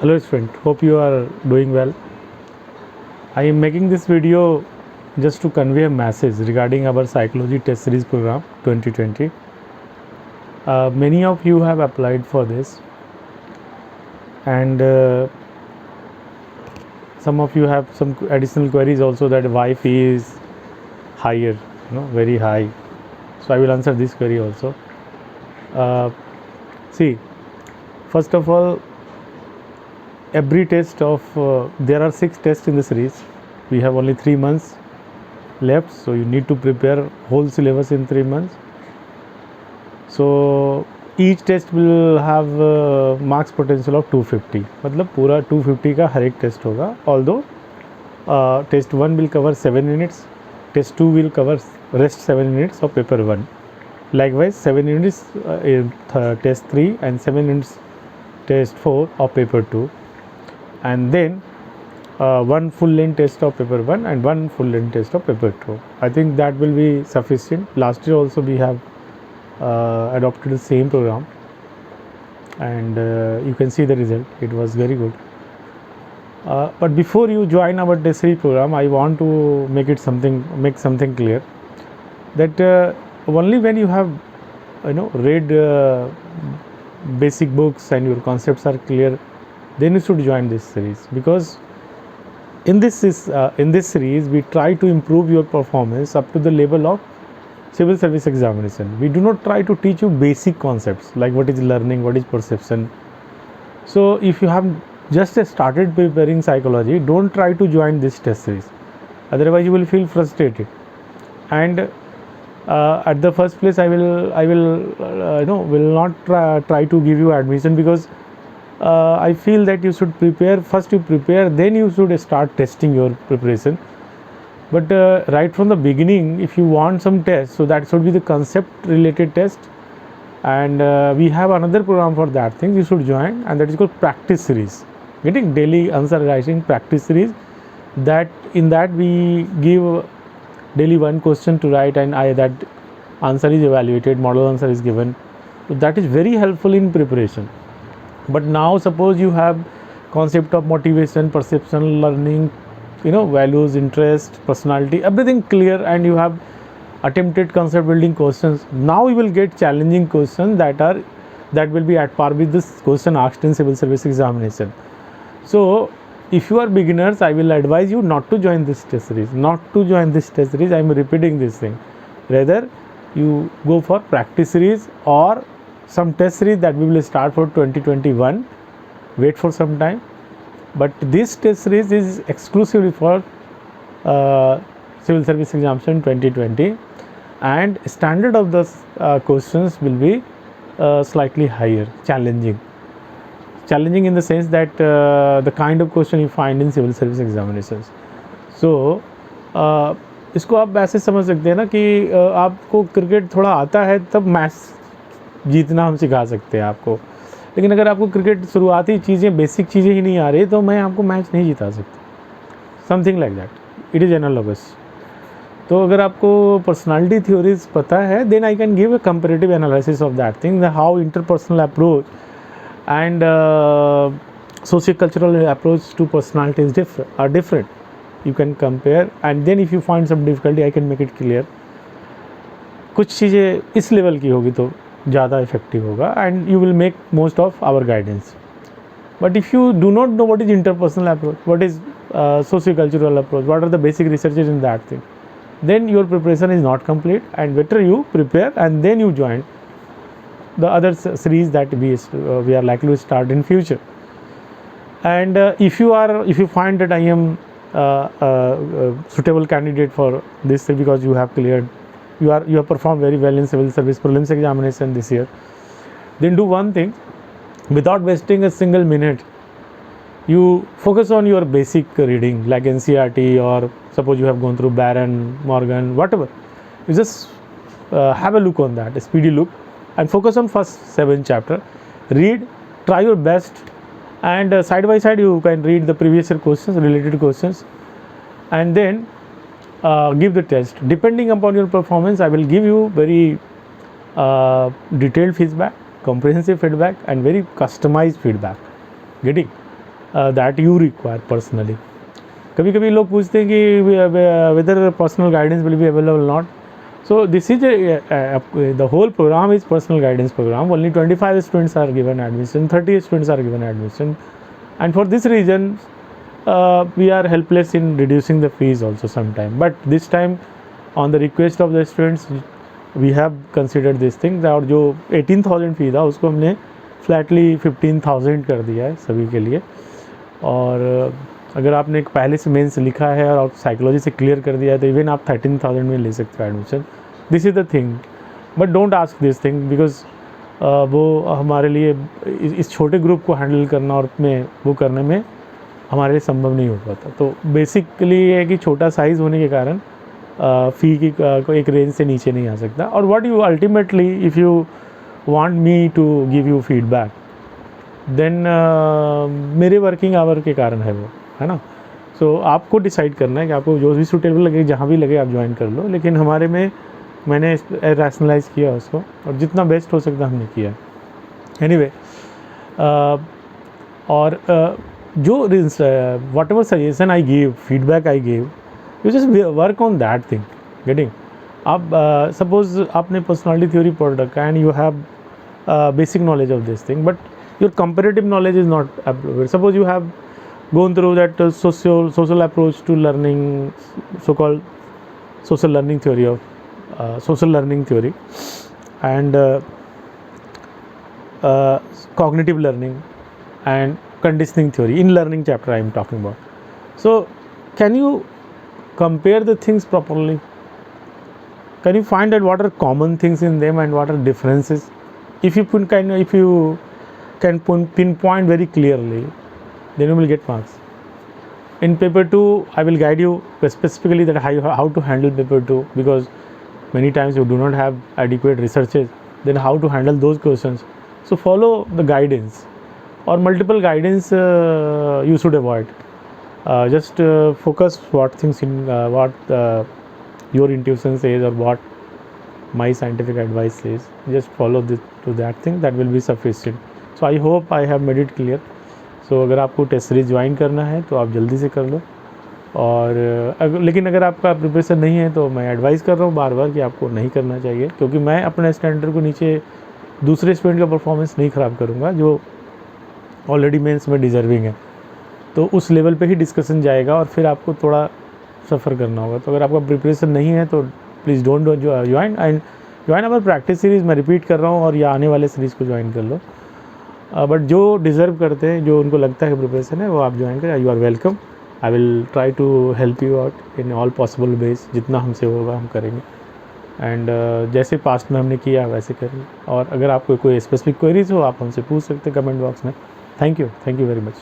Hello student, hope you are doing well. I am making this video just to convey a message regarding our psychology test series program 2020. Many of you have applied for this, and some of you have some additional queries also that why fee is higher, very high. So I will answer this query also. See, first of all, every test of there are 6 tests in the series. We have only 3 months left, so you need to prepare whole syllabus in 3 months. So each test will have marks potential of 250, मतलब पूरा 250 का हर एक test होगा. Although test 1 will cover 7 units, test 2 will cover rest 7 units of paper 1. Likewise 7 units in test 3 and 7 units test 4 of paper 2, and then one full length test of paper 1 and one full length test of paper 2. I think that will be sufficient. Last year also we have adopted the same program, and you can see the result. It was very good. But before you join our test series program, I want to make something clear that only when you have read basic books and your concepts are clear, then you should join this series, because in this series we try to improve your performance up to the level of civil service examination. We do not try to teach you basic concepts like what is learning, what is perception. So if you have just started preparing psychology, don't try to join this test series, otherwise you will feel frustrated. And at the first place, I will not try to give you admission, because I feel that you should prepare. First you prepare, then you should start testing your preparation. But right from the beginning, if you want some test, so that should be the concept related test, and we have another program for that thing you should join, and that is called practice series. Getting daily answer writing practice series, that in that we give daily one question to write, and that answer is evaluated, model answer is given. So that is very helpful in preparation. But now suppose you have concept of motivation, perception, learning, values, interest, personality, everything clear, and you have attempted concept building questions. Now you will get challenging questions that will be at par with this question asked in civil service examination. So if you are beginners, I will advise you not to join this test series. I am repeating this thing. Rather, you go for practice series or some test series that we will start for 2021. Wait for some time. But this test series is exclusively for civil service examination 2020, and standard of the questions will be slightly higher, challenging in the sense that the kind of question you find in civil service examinations. So इसको आप ऐसे समझ सकते हैं ना कि आपको cricket थोड़ा आता है तब मैच जीतना हम सिखा सकते हैं आपको, लेकिन अगर आपको क्रिकेट शुरुआती चीज़ें, बेसिक चीज़ें ही नहीं आ रही, तो मैं आपको मैच नहीं जिता सकता. Something like that, it is analogous. तो अगर आपको पर्सनालिटी थ्योरीज पता है, then I can give a comparative analysis of that thing, how interpersonal approach and socio-cultural approach to personality is different. You can compare, and then if you find some difficulty, I can make it clear. कुछ चीज़ें इस level की होगी तो ज़्यादा effective होगा, and you will make most of our guidance. But if you do not know what is interpersonal approach, what is socio-cultural approach, what are the basic researches in that thing, then your preparation is not complete, and better you prepare and then you join the other series that we are likely to start in future. And if you find that I am suitable candidate for this, because you have cleared, you have performed very well in civil service prelims examination this year, then do one thing. Without wasting a single minute, you focus on your basic reading like NCERT, or suppose you have gone through Barron, Morgan, whatever. You just have a look on that, a speedy look, and focus on first 7 chapter. Read, try your best, and side by side you can read the previous year questions, related questions, and then give the test. Depending upon your performance, I will give you very detailed feedback, comprehensive feedback, and very customized feedback. Getting? That you require personally. कभी कभी लोग पूछते हैं कि whether personal guidance will be available not. So this is the whole program is personal guidance program. Only 25 students are given admission, 30 students are given admission, and for this reason we are helpless in reducing the fees also sometime. But this time on the request of the students we have considered this thing. और जो 18,000 फी था उसको हमने Flatley 15,000 कर दिया है सभी के लिए. और अगर आपने एक पहले से मेंस लिखा है और आप साइकोलॉजी से क्लियर कर दिया है तो इवन आप 13,000 में ले सकते हो admission. This is the thing. But don't ask this thing because वो हमारे लिए इस छोटे ग्रुप को हैंडल करना और में वो करने में हमारे लिए संभव नहीं हो पाता. तो बेसिकली ये है कि छोटा साइज़ होने के कारण फ़ी की को एक रेंज से नीचे नहीं आ सकता. और what you ultimately if you want me to give you feedback then मेरे वर्किंग आवर के कारण है वो, है ना. सो आपको डिसाइड करना है कि आपको जो भी सूटेबल लगे जहाँ भी लगे आप ज्वाइन कर लो. लेकिन हमारे में मैंने रैशनलाइज़ किया उसको और जितना बेस्ट हो सकता हमने किया. एनीवे और जो what ever suggestion I give, feedback I give, you just work on that thing. Getting आप सपोज आपने पर्सनालिटी थ्योरी पढ़ रखा है and you have basic knowledge of this thing but your comparative knowledge is not appropriate. Suppose you have gone through that social approach to learning, so-called social learning theory of social learning theory, and cognitive learning and conditioning theory in learning chapter I am talking about. So can you compare the things properly? Can you find out what are common things in them and what are differences? If you can pinpoint very clearly, then you will get marks. In paper 2 I will guide you specifically that how to handle paper 2 because many times you do not have adequate researches. Then how to handle those questions. So follow the guidance or multiple guidance you should avoid. Just focus what things in what your intuition says or what my scientific advice says. Just follow to that thing, that will be sufficient. So I hope I have made it clear. सो अगर आपको test series join करना है तो आप जल्दी से कर लो. और लेकिन अगर आपका प्रिपरेशन नहीं है तो मैं एडवाइस कर रहा हूँ बार बार कि आपको नहीं करना चाहिए क्योंकि मैं अपने स्टैंडर्ड को नीचे दूसरे स्टूडेंट का परफॉर्मेंस नहीं ख़राब करूँगा जो ऑलरेडी मेंस में डिज़र्विंग है. तो उस लेवल पे ही डिस्कशन जाएगा और फिर आपको थोड़ा सफ़र करना होगा. तो अगर आपका प्रिपरेशन नहीं है तो please don't join and join our practice series. मैं रिपीट कर रहा हूँ और या आने वाले सीरीज़ को ज्वाइन कर लो. बट जो डिज़र्व करते हैं, जो उनको लगता है प्रिपरेशन है, वो आप ज्वाइन करें. You are welcome. I will try to help you out in all possible ways. जितना हमसे होगा हम करेंगे एंड जैसे पास्ट में हमने किया वैसे करेंगे. और अगर आपको कोई स्पेसिफिक क्वेरीज हो आप हमसे पूछ सकते हैं कमेंट बॉक्स में. Thank you very much.